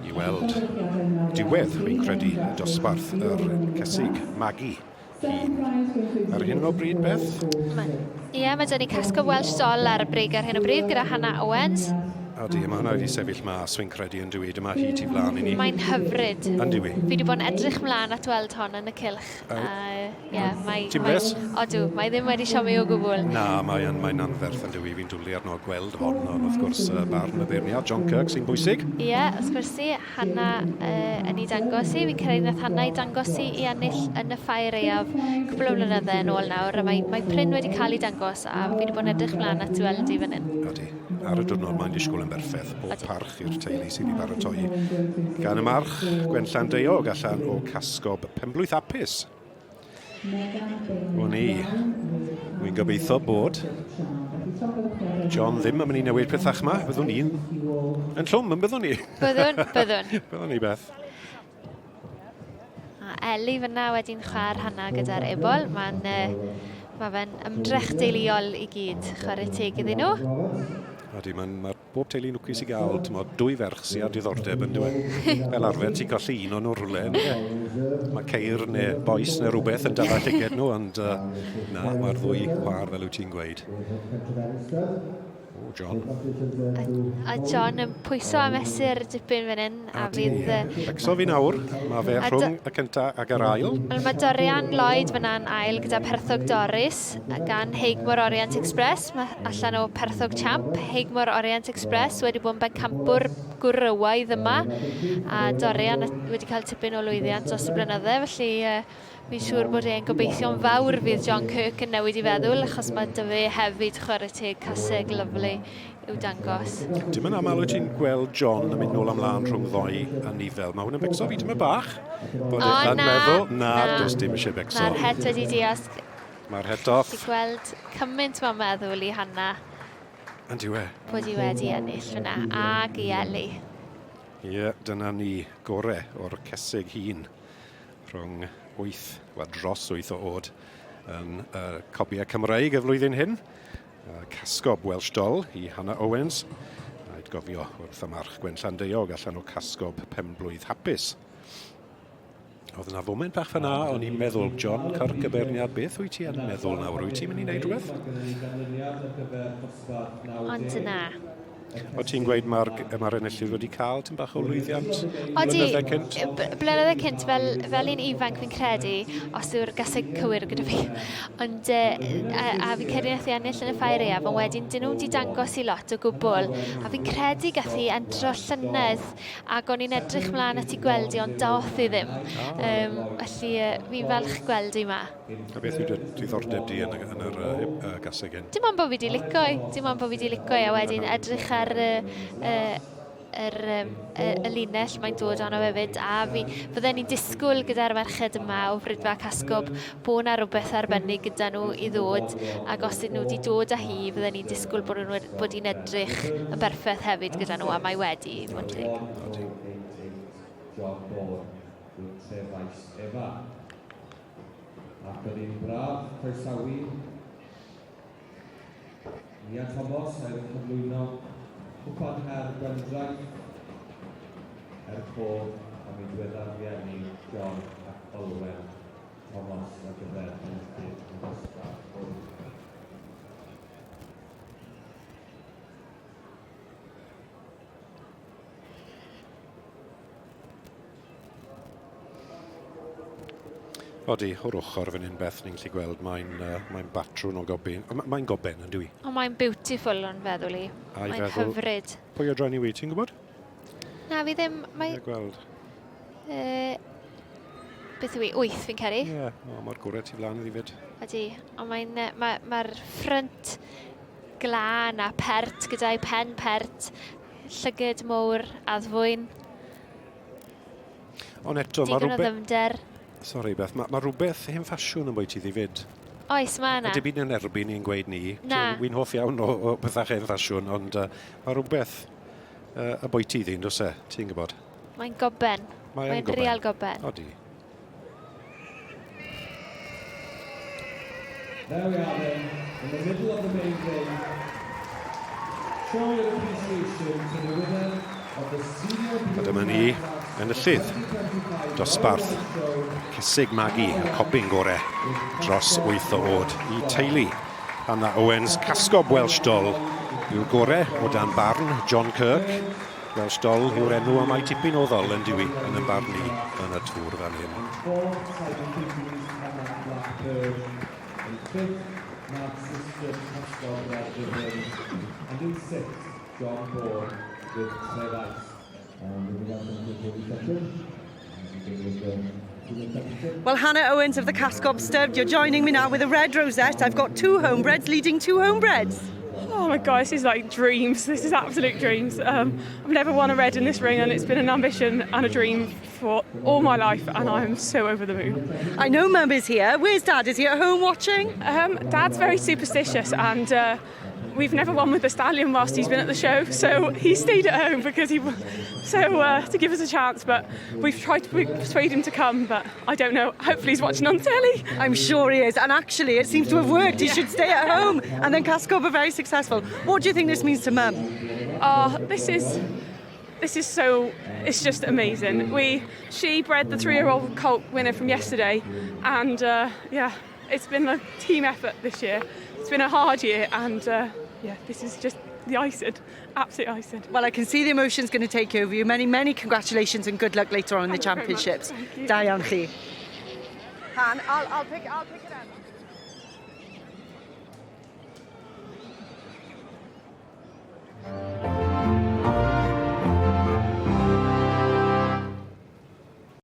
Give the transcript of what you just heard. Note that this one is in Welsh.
i weld diwedd, fi'n credu, y dosbarth yr Caseg Fagu hun. Ar hyn o bryd, Beth? Ie, mae dyn ni Caseg Welsh Sol ar y brig ar hyn o bryd gyda Hannah Owens. Odi, mae hwnna wedi sefyll mas, fi'n credu yn dwi. Dyma hi tu flaen i ni. Mae'n hyfryd. Yn dwi. Fi wedi bod yn edrych mlaen at weld hon yn y cylch. Ti'n bles? Odw, mae ddim wedi siomi o gwbl. Na, mae'n anferth yn dwi. Fi'n dwlu arno gweld hon, ond wrth gwrs barn y beirniad, John Kirk sy'n bwysig. Ie, wrth gwrs i, Hannah yn ei dangos i. Fi'n credu nath Hannah i dangos i ennill yn y ffair eiaf cwbl o flynydde yn ôl nawr. Mae Pryn wedi cael ei dangos a fi wedi bod yn edrych mlaen at weld i fan hyn. Odi, ar y diwrnod mae'n disgwyl yn berffedd. Bob parch i'r teulu sydd wedi baratoi. Gan y march, Gwen Llandeog allan o casgob penblwydd hapus. O ni, wy'n gobeithio bod John ddim yn mynd i newid pethach yma. Byddwn ni yn llwm, yn byddwn ni. Byddwn. Byddwn ni, Beth. A Eli fyna wedi'n chwar Hannah gyda'r ebol. Mae fe'n ymdrech deuluol i gyd. Chwarae teg iddyn nhw. Odi, mae bob teulu lwcus i gael, dwy ferch sy'n ar diddordeb yn dweud. Fel arfer, ti'n colli un o'n nhw rhywle. Mae ceir neu boes neu rhywbeth yn dala llyged nhw, ond na, mae'r ddwy chwar fel wyt ti'n gweud. O, John. A John yn pwyso a mesur dipyn fan hyn, a fydd... Becso fi nawr, mae fe rhwng y cyntaf ag yr ail. Mae Dorian Lloyd fyna'n ail gyda Perthog Doris gan Heigmor Orient Express. Mae allan o Perthog Champ. Heigmor Orient Express wedi bod yn bencampwr gwrywaidd yma. A Dorian wedi cael tipyn o lwyddiant dros y blynydde, felly fi'n siŵr bod e'n gobeithio'n fawr fydd John Kirk yn newid i feddwl, achos mae dy fe hefyd chwarae teg Caseg lyflu i'w dangos. Dim yn aml wyt ti'n gweld John yn mynd nôl amlaen rhwng ddoi a nifel. Mae hwn yn becso fi dyma bach. Bod e'n meddwl, na, does dim eisiau becso. Mae'r het wedi diasg. Mae'r het off. Ti'n gweld cymaint mae'n meddwl i Hannah. Yn diwe. Bod i wedi ennill fyna, ag i Eli. Ie, dyna ni gorau o'r Caseg hun rhwng 8, dros 8 o oed yn Cobiau Cymreig y flwyddyn hyn. Casgob Welsh Doll i Hannah Owens. A'i gofio wrth y march Gwen Llandeog allan o casgob penblwydd hapus. Oedd yna foment bach fyna, o'n i'n meddwl, John Kirk y berniad, beth wyt ti yn meddwl nawr? Wyt ti'n mynd i wneud rhywbeth? Ond yna. O ti'n gweud mae'r enillydd wedi cael ti'n bach o lwyddiant blynydde cynt? Blynydde cynt fel un ifanc fi'n credu, os yw'r gaseg cywir gyda fi. Ond a fi'n credu nath i ennill yn y ffair eiaf, ond wedyn dyn nhw wedi dangos i lot o gwbl. A fi'n credu gath i entro llynedd ac o'n i'n edrych mlaen at i gweld i, ond daoth i ddim. Felly fi'n falch gweld i ma. A beth yw diddordeb di yn yr gaseg hyn? Dim ond bod fi wedi licio i, a wedyn edrych ar y linell mae'n dod ono hefyd, a fydden ni'n disgwyl gyda'r merched yma o Frydfa Casgob bod yna rhywbeth arbennig gyda nhw i ddod, ac os ydyn nhw wedi dod â hi, fydden ni'n disgwyl bod hi'n edrych yn berffaith hefyd gyda nhw, a mae wedi fod yn teg. Ac yn un braf, croesawu Ian Thomas er yn cyflwyno cwpan her Gwendraeth bod am ei diweddar rieni John ac Olwen Thomas ar gyfer yn ystod. Odi, o'r ochr fan hyn Beth ni'n gallu gweld mae'n batrwn o goben. Mae'n goben yn dwi. O, mae'n beautiful o'n feddwl i. Mae'n hyfryd. Pwy o draen i wy, ti'n gwybod? Na, fi ddim... gweld. Beth yw i? 8 fi'n ceri. Ie, mae'r gwrau ti flaen iddi fyd. Ydy, ond mae'r ffrynt glân a pert gyda'i pen pert, llygyd mowr, addfwyn. Ond eto, mae digon o ddyfnder. Sori Beth, mae rhywbeth hen ffasiwn yn bwy ti ddifyd. Oes, mae yna. Ydy byd yn erbyn i'n gweud ni. Na. Wy'n hoff iawn o bethau hen ffasiwn, ond mae rhywbeth y bwy ti ddyn, dos e? Ti'n gwybod? Mae'n goben. Mae'n real goben. Odi. There we are then, in the middle of the main game. Show your appreciation to the winner A dyma ni yn y llydd. Dosbarth Caseg Fagu, y coping gorau dros 8 o oed i teulu. Hannah Owens, casgob Welsh Doll yw'r gorau o dan barn John Kirk. Welsh Doll yw'r enw am ei tipyn o ddol yn diwy yn y barn ni yn y tŵr fan hyn. Well, Hannah Owens of the Caseg Stud, you're joining me now with a red rosette. I've got 2 homebreds leading 2 homebreds. Oh my God, this is like dreams. This is absolute dreams. I've never won a red in this ring, and it's been an ambition and a dream for all my life, and I'm so over the moon. I know Mum is here. Where's Dad? Is he at home watching? Dad's very superstitious, and we've never won with the stallion whilst he's been at the show, so he stayed at home because to give us a chance. But we've tried to persuade him to come, but I don't know. Hopefully he's watching on telly. I'm sure he is, and actually it seems to have worked. He should stay at home, and then Caseg are very successful. What do you think this means to Mum? This is so, it's just amazing. She bred the 3-year-old colt winner from yesterday, and it's been a team effort this year. It's been a hard year, and this is just the icing, absolute icing. Well, I can see the emotion's going to take over you. Many, many congratulations and good luck later on in the championships. Da iawn chi. Han, I'll pick it up.